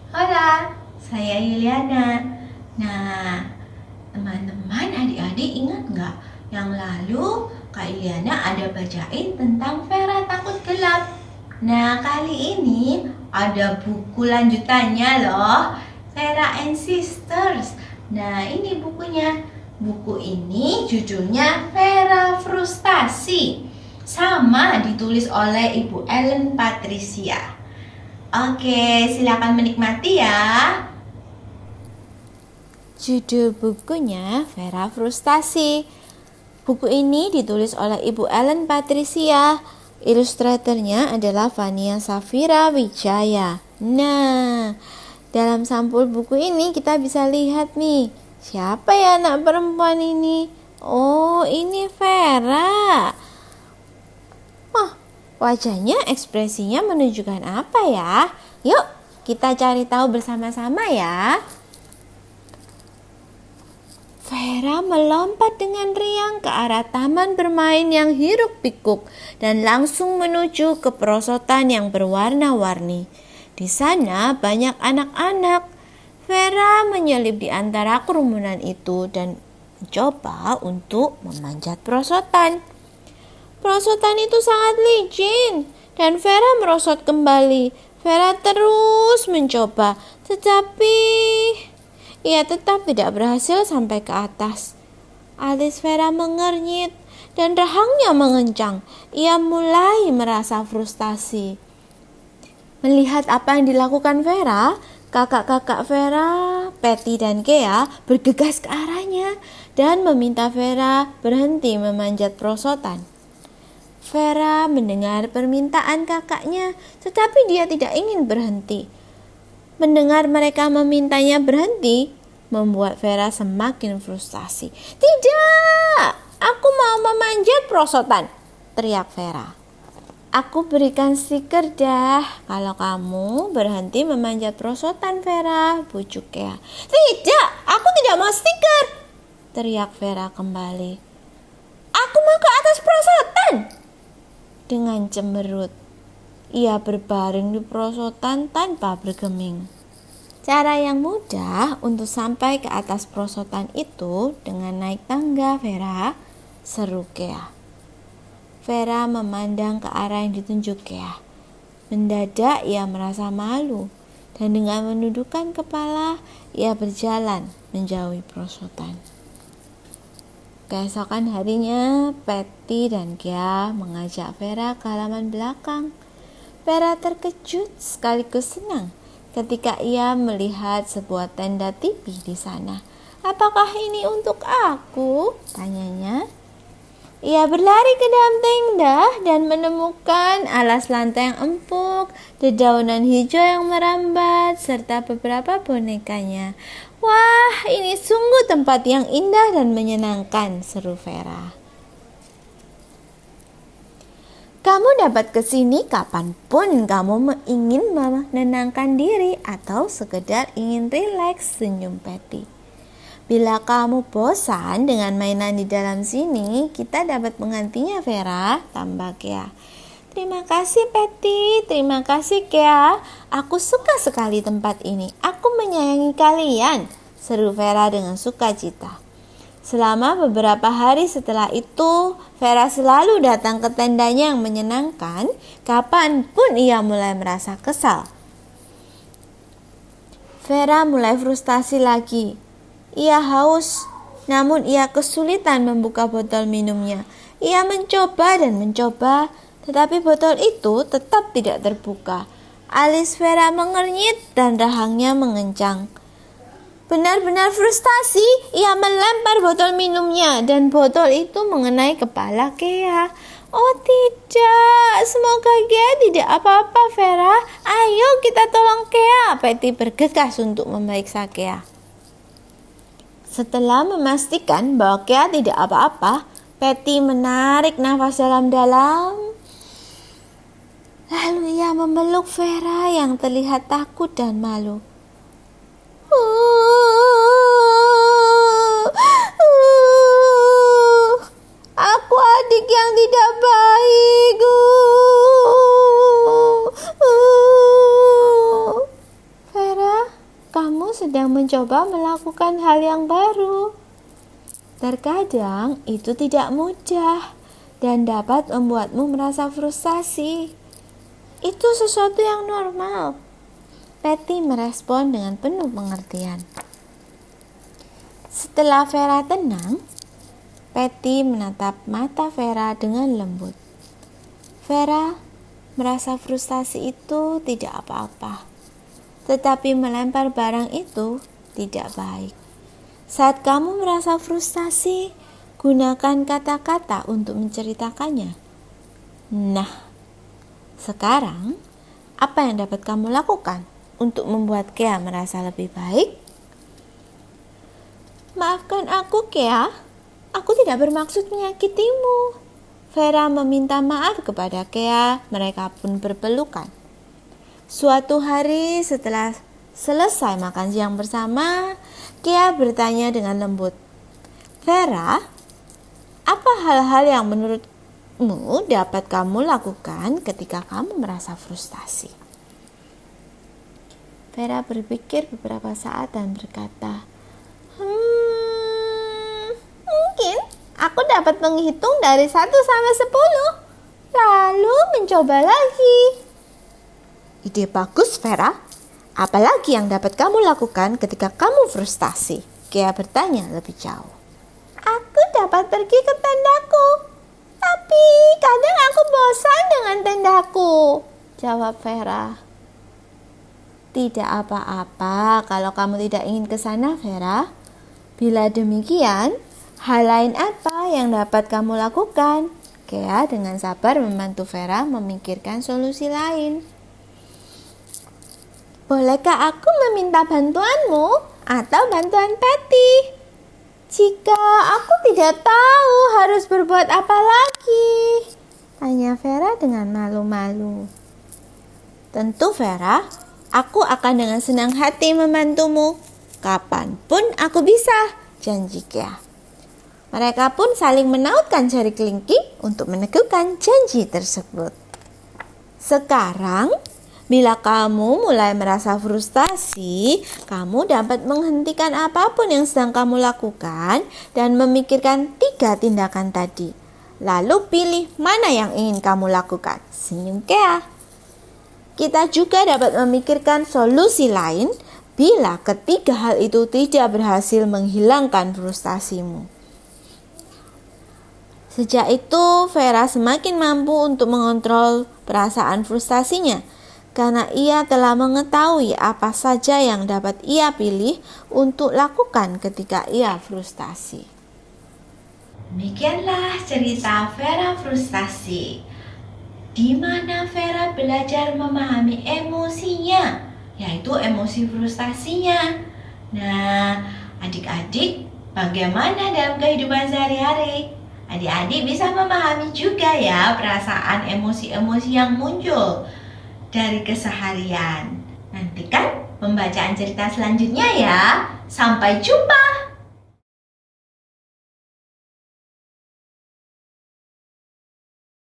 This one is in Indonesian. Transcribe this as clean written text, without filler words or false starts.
Hola, saya Yuliana. Nah, teman-teman, adik-adik ingat nggak? Yang lalu Kak Yuliana ada bacain tentang Vera takut gelap. Nah, kali ini ada buku lanjutannya loh, Vera and Sisters. Nah, ini bukunya. Buku ini judulnya Vera Frustasi. Sama ditulis oleh Ibu Ellen Patricia. Oke, silakan menikmati ya. Judul bukunya Vera Frustasi. Buku ini ditulis oleh Ibu Ellen Patricia. Ilustratornya adalah Vania Safira Wijaya. Nah, dalam sampul buku ini kita bisa lihat nih, siapa ya anak perempuan ini? Oh, ini Vera. Wajahnya, ekspresinya menunjukkan apa ya? Yuk, kita cari tahu bersama-sama ya. Vera melompat dengan riang ke arah taman bermain yang hiruk-pikuk dan langsung menuju ke perosotan yang berwarna-warni. Di sana banyak anak-anak. Vera menyelip di antara kerumunan itu dan mencoba untuk memanjat perosotan. Perosotan itu sangat licin dan Vera merosot kembali. Vera terus mencoba, tetapi ia tetap tidak berhasil sampai ke atas. Alis Vera mengernyit dan rahangnya mengencang. Ia mulai merasa frustasi. Melihat apa yang dilakukan Vera, kakak-kakak Vera, Patty dan Kea bergegas ke arahnya dan meminta Vera berhenti memanjat perosotan. Vera mendengar permintaan kakaknya, tetapi dia tidak ingin berhenti. Mendengar mereka memintanya berhenti, membuat Vera semakin frustasi. "Tidak, aku mau memanjat perosotan," teriak Vera. "Aku berikan stiker dah kalau kamu berhenti memanjat perosotan, Vera," bujuk Kea. "Tidak, aku tidak mau stiker," teriak Vera kembali. "Aku mau ke atas perosotan." Dengan cemberut, ia berbaring di perosotan tanpa bergeming. Cara yang mudah untuk sampai ke atas perosotan itu dengan naik tangga, Vera, seru Kea. Vera memandang ke arah yang ditunjuk Kea. Mendadak ia merasa malu dan dengan menundukkan kepala, ia berjalan menjauhi perosotan. Keesokan harinya, Patty dan Kea mengajak Vera ke halaman belakang. Vera terkejut sekaligus senang ketika ia melihat sebuah tenda tipi di sana. "Apakah ini untuk aku?" tanyanya. Ia berlari ke dalam tenda dan menemukan alas lantai yang empuk, dedaunan hijau yang merambat, serta beberapa bonekanya. "Wah, ini sungguh tempat yang indah dan menyenangkan," seru Vera. "Kamu dapat ke sini kapanpun kamu ingin menenangkan diri atau sekedar ingin rileks," senyum Patty. "Bila kamu bosan dengan mainan di dalam sini, kita dapat menggantinya, Vera," tambah Kea. "Terima kasih, Patty. Terima kasih, Kea. Aku suka sekali tempat ini. Aku menyayangi kalian," seru Vera dengan sukacita. Selama beberapa hari setelah itu, Vera selalu datang ke tendanya yang menyenangkan, kapanpun ia mulai merasa kesal. Vera mulai frustasi lagi. Ia haus, namun ia kesulitan membuka botol minumnya. Ia mencoba dan mencoba, tetapi botol itu tetap tidak terbuka. Alis Vera mengernyit dan rahangnya mengencang. Benar-benar frustasi, ia melempar botol minumnya dan botol itu mengenai kepala Kea. "Oh tidak, semoga Kea tidak apa-apa, Vera. Ayo kita tolong Kea." Patty bergegas untuk memeriksa Kea. Setelah memastikan bahwa Kea tidak apa-apa, Patty menarik nafas dalam-dalam. Lalu ia memeluk Vera yang terlihat takut dan malu. "Aku adik yang tidak baik." Vera, sedang mencoba melakukan hal yang baru. Terkadang itu tidak mudah dan dapat membuatmu merasa frustasi. Itu sesuatu yang normal. Patty merespon dengan penuh pengertian. Setelah Vera tenang, Patty menatap mata Vera dengan lembut. Vera merasa frustasi itu tidak apa-apa, tetapi melempar barang itu tidak baik. Saat kamu merasa frustasi, gunakan kata-kata untuk menceritakannya. Nah, sekarang apa yang dapat kamu lakukan untuk membuat Kea merasa lebih baik? Maafkan aku, Kea. Aku tidak bermaksud menyakitimu. Vera meminta maaf kepada Kea. Mereka pun berpelukan. Suatu hari setelah selesai makan siang bersama, Kea bertanya dengan lembut, Vera, apa hal-hal yang menurutmu dapat kamu lakukan ketika kamu merasa frustasi? Vera berpikir beberapa saat dan berkata, mungkin aku dapat menghitung dari 1 sampai 10, lalu mencoba lagi. Ide bagus, Vera. Apalagi yang dapat kamu lakukan ketika kamu frustasi? Kea bertanya lebih jauh. Aku dapat pergi ke tendaku, tapi kadang aku bosan dengan tendaku, jawab Vera. Tidak apa-apa kalau kamu tidak ingin ke sana, Vera. Bila demikian, hal lain apa yang dapat kamu lakukan? Kea dengan sabar membantu Vera memikirkan solusi lain. Bolehkah aku meminta bantuanmu atau bantuan Patty? Jika aku tidak tahu harus berbuat apa lagi, tanya Vera dengan malu-malu. Tentu, Vera, aku akan dengan senang hati membantumu. Kapanpun aku bisa, janji Kea. Mereka pun saling menautkan jari kelingking untuk meneguhkan janji tersebut. Sekarang, bila kamu mulai merasa frustasi, kamu dapat menghentikan apapun yang sedang kamu lakukan dan memikirkan 3 tindakan tadi. Lalu pilih mana yang ingin kamu lakukan. Senyum Kea. Kita juga dapat memikirkan solusi lain bila ketiga hal itu tidak berhasil menghilangkan frustasimu. Sejak itu, Vera semakin mampu untuk mengontrol perasaan frustasinya, karena ia telah mengetahui apa saja yang dapat ia pilih untuk lakukan ketika ia frustasi. Demikianlah cerita Vera frustasi, di mana Vera belajar memahami emosinya, yaitu emosi frustasinya. Nah, adik-adik, bagaimana dalam kehidupan sehari-hari? Adik-adik bisa memahami juga ya perasaan emosi-emosi yang muncul dari keseharian. Nantikan pembacaan cerita selanjutnya ya. Sampai jumpa.